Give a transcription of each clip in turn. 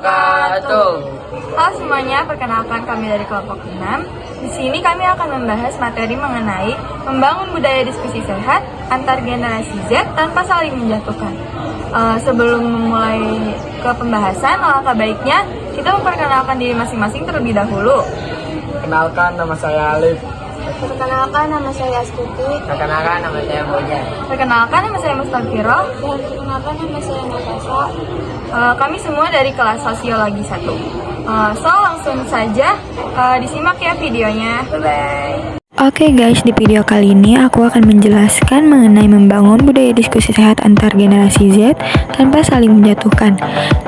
wabarakatuh. Halo semuanya, perkenalkan kami dari kelompok 6. Di sini kami akan membahas materi mengenai membangun budaya diskusi sehat antar generasi Z tanpa saling menjatuhkan. Sebelum memulai ke pembahasan, alangkah baiknya kita memperkenalkan diri masing-masing terlebih dahulu. Kenalkan, nama saya Alif. Perkenalkan, nama saya Astuti. Perkenalkan, nama saya Bojan. Perkenalkan, nama saya Mustafiro. Dan perkenalkan, nama saya Natasha. Kami semua dari kelas Sosiologi 1. So, langsung saja disimak ya videonya. Bye-bye. Oke guys, di video kali ini aku akan menjelaskan mengenai membangun budaya diskusi sehat antar generasi Z tanpa saling menjatuhkan.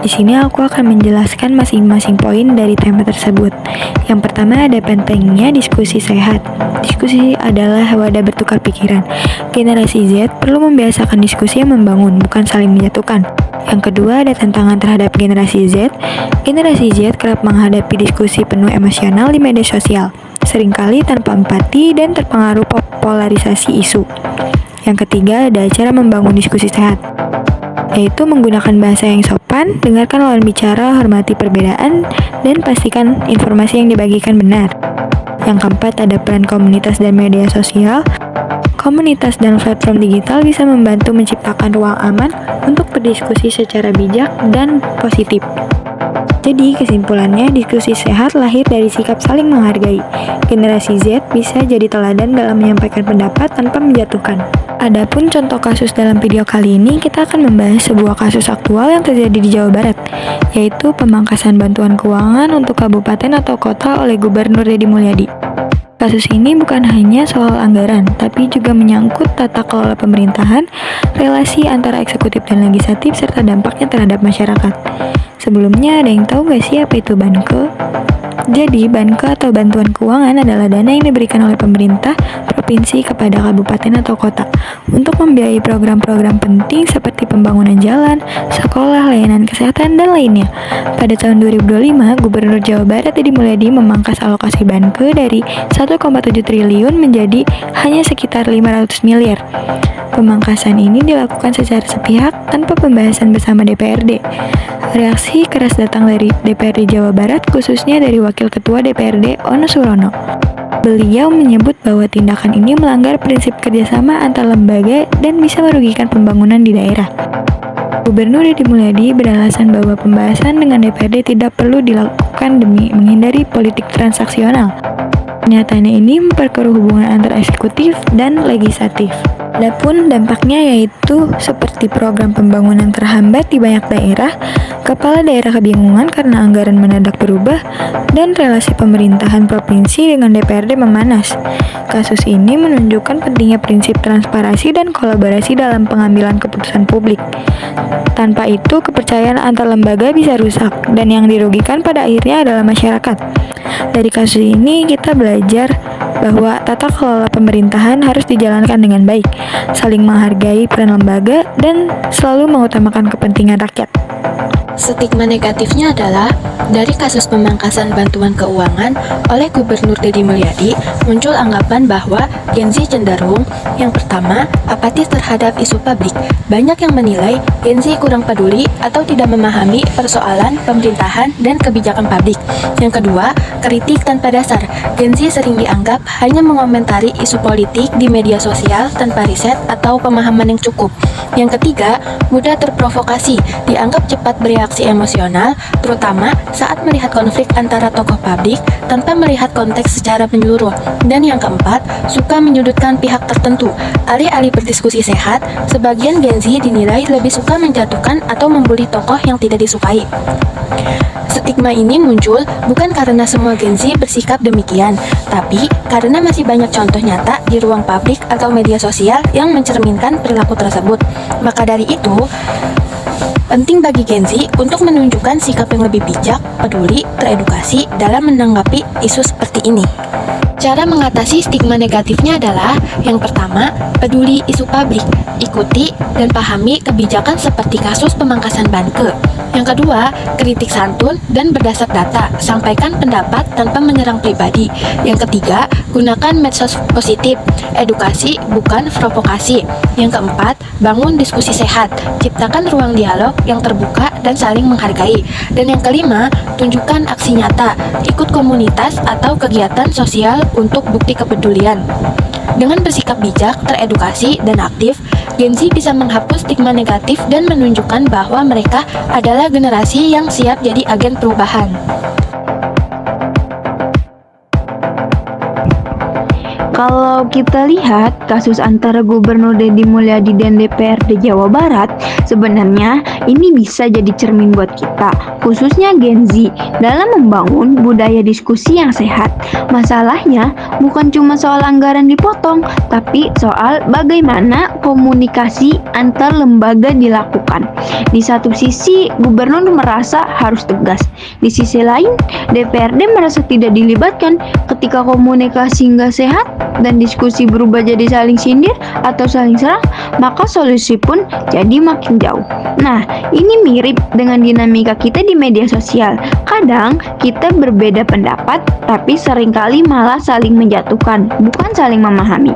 Di sini aku akan menjelaskan masing-masing poin dari tema tersebut. Yang pertama ada pentingnya diskusi sehat. Diskusi adalah wadah bertukar pikiran. Generasi Z perlu membiasakan diskusi yang membangun, bukan saling menjatuhkan. Yang kedua ada tantangan terhadap generasi Z. Generasi Z kerap menghadapi diskusi penuh emosional di media sosial, seringkali tanpa empati dan terpengaruh polarisasi isu. Yang ketiga ada cara membangun diskusi sehat, yaitu menggunakan bahasa yang sopan, dengarkan lawan bicara, hormati perbedaan, dan pastikan informasi yang dibagikan benar. Yang keempat ada peran komunitas dan media sosial. Komunitas dan platform digital bisa membantu menciptakan ruang aman untuk berdiskusi secara bijak dan positif. Jadi kesimpulannya, diskusi sehat lahir dari sikap saling menghargai. Generasi Z bisa jadi teladan dalam menyampaikan pendapat tanpa menjatuhkan. Adapun contoh kasus dalam video kali ini, kita akan membahas sebuah kasus aktual yang terjadi di Jawa Barat, yaitu pemangkasan bantuan keuangan untuk kabupaten atau kota oleh Gubernur Deddy Mulyadi. Kasus ini bukan hanya soal anggaran, tapi juga menyangkut tata kelola pemerintahan, relasi antara eksekutif dan legislatif, serta dampaknya terhadap masyarakat. Sebelumnya, ada yang tahu nggak sih apa itu Banke? Jadi, Banke atau bantuan keuangan adalah dana yang diberikan oleh pemerintah provinsi kepada kabupaten atau kota untuk membiayai program-program penting seperti pembangunan jalan, sekolah, layanan kesehatan, dan lainnya. Pada tahun 2025, Gubernur Jawa Barat Deddy Mulyadi memangkas alokasi Banke dari 1,7 triliun menjadi hanya sekitar 500 miliar. Pemangkasan ini dilakukan secara sepihak tanpa pembahasan bersama DPRD. Reaksi keras datang dari DPRD Jawa Barat, khususnya dari Wakil Ketua DPRD Ono Surono. Beliau menyebut bahwa tindakan ini melanggar prinsip kerjasama antar lembaga dan bisa merugikan pembangunan di daerah. Gubernur Deddy Mulyadi beralasan bahwa pembahasan dengan DPRD tidak perlu dilakukan demi menghindari politik transaksional. Pernyataannya ini memperkeruh hubungan antara eksekutif dan legislatif. Adapun dampaknya yaitu seperti program pembangunan terhambat di banyak daerah, kepala daerah kebingungan karena anggaran mendadak berubah, dan relasi pemerintahan provinsi dengan DPRD memanas. Kasus ini menunjukkan pentingnya prinsip transparansi dan kolaborasi dalam pengambilan keputusan publik. Tanpa itu, kepercayaan antar lembaga bisa rusak, dan yang dirugikan pada akhirnya adalah masyarakat. Dari kasus ini kita belajar bahwa tata kelola pemerintahan harus dijalankan dengan baik, saling menghargai peran lembaga, dan selalu mengutamakan kepentingan rakyat. Stigma negatifnya adalah dari kasus pemangkasan bantuan keuangan oleh Gubernur Deddy Mulyadi muncul anggapan bahwa Gen Z cenderung, yang pertama, apatis terhadap isu publik. Banyak yang menilai Gen Z kurang peduli atau tidak memahami persoalan pemerintahan dan kebijakan publik. Yang kedua, kritik tanpa dasar. Gen Z sering dianggap hanya mengomentari isu politik di media sosial tanpa riset atau pemahaman yang cukup. Yang ketiga, mudah terprovokasi, dianggap cepat bereaksi emosional, terutama saat melihat konflik antara tokoh publik tanpa melihat konteks secara menyeluruh. Dan yang keempat, suka menyudutkan pihak tertentu. Alih-alih berdiskusi sehat, sebagian Gen Z dinilai lebih suka menjatuhkan atau membuli tokoh yang tidak disukai. Stigma ini muncul bukan karena semua Gen Z bersikap demikian, tapi karena masih banyak contoh nyata di ruang publik atau media sosial yang mencerminkan perilaku tersebut. Maka dari itu, penting bagi Gen Z untuk menunjukkan sikap yang lebih bijak, peduli, teredukasi dalam menanggapi isu seperti ini. Cara mengatasi stigma negatifnya adalah yang pertama, peduli isu publik, ikuti dan pahami kebijakan seperti kasus pemangkasan Banke. Yang kedua, kritik santun dan berdasar data, sampaikan pendapat tanpa menyerang pribadi. Yang ketiga, gunakan medsos positif, edukasi bukan provokasi. Yang keempat, bangun diskusi sehat, ciptakan ruang dialog yang terbuka dan saling menghargai. Dan yang kelima, tunjukkan aksi nyata, ikut komunitas atau kegiatan sosial untuk bukti kepedulian. Dengan bersikap bijak, teredukasi, dan aktif, Gen Z bisa menghapus stigma negatif dan menunjukkan bahwa mereka adalah generasi yang siap jadi agen perubahan. Kalau kita lihat kasus antara Gubernur Deddy Mulyadi dan DPRD Jawa Barat, sebenarnya ini bisa jadi cermin buat kita, khususnya Gen Z, dalam membangun budaya diskusi yang sehat. Masalahnya bukan cuma soal anggaran dipotong, tapi soal bagaimana komunikasi antar lembaga dilakukan. Di satu sisi, Gubernur merasa harus tegas. Di sisi lain, DPRD merasa tidak dilibatkan. Ketika komunikasi nggak sehat dan diskusi berubah jadi saling sindir atau saling serang, maka solusi pun jadi makin jauh. Nah, ini mirip dengan dinamika kita di media sosial. Kadang kita berbeda pendapat, tapi seringkali malah saling menjatuhkan, bukan saling memahami.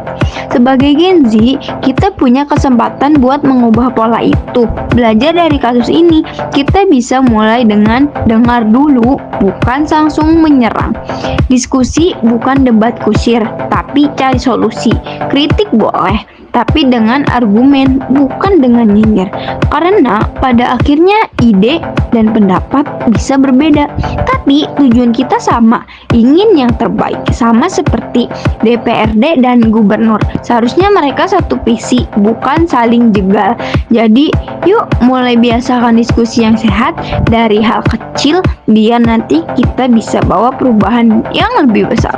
Sebagai Gen Z, kita punya kesempatan buat mengubah pola itu. Belajar dari kasus ini, kita bisa mulai dengan dengar dulu, bukan langsung menyerang. Diskusi bukan debat kusir, tapi cari solusi. Kritik boleh, tapi dengan argumen, bukan dengan nyinyir. Karena pada akhirnya ide dan pendapat bisa berbeda, tapi tujuan kita sama, ingin yang terbaik. Sama seperti DPRD dan Gubernur, seharusnya mereka satu visi, bukan saling jegal. Jadi yuk mulai biasakan diskusi yang sehat dari hal kecil, biar nanti kita bisa bawa perubahan yang lebih besar.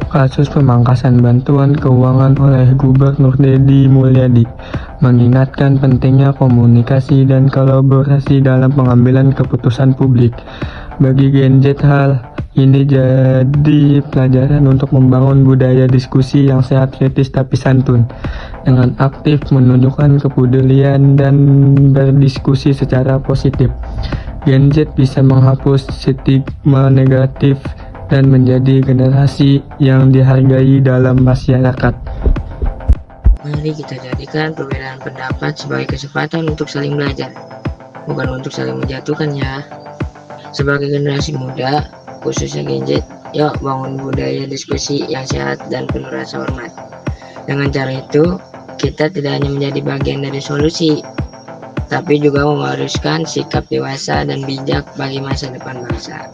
Kasus pemangkasan bantuan keuangan oleh Gubernur Deddy Mulyadi mengingatkan pentingnya komunikasi dan kolaborasi dalam pengambilan keputusan publik. Bagi Gen Z, hal ini jadi pelajaran untuk membangun budaya diskusi yang sehat, kritis tapi santun. Dengan aktif menunjukkan kepedulian dan berdiskusi secara positif, Gen Z bisa menghapus stigma negatif dan menjadi generasi yang dihargai dalam masyarakat. Mari kita jadikan perbedaan pendapat sebagai kesempatan untuk saling belajar, bukan untuk saling menjatuhkan ya. Sebagai generasi muda, khususnya Gen Z, yuk bangun budaya diskusi yang sehat dan penuh rasa hormat. Dengan cara itu, kita tidak hanya menjadi bagian dari solusi, tapi juga mewariskan sikap dewasa dan bijak bagi masa depan bangsa.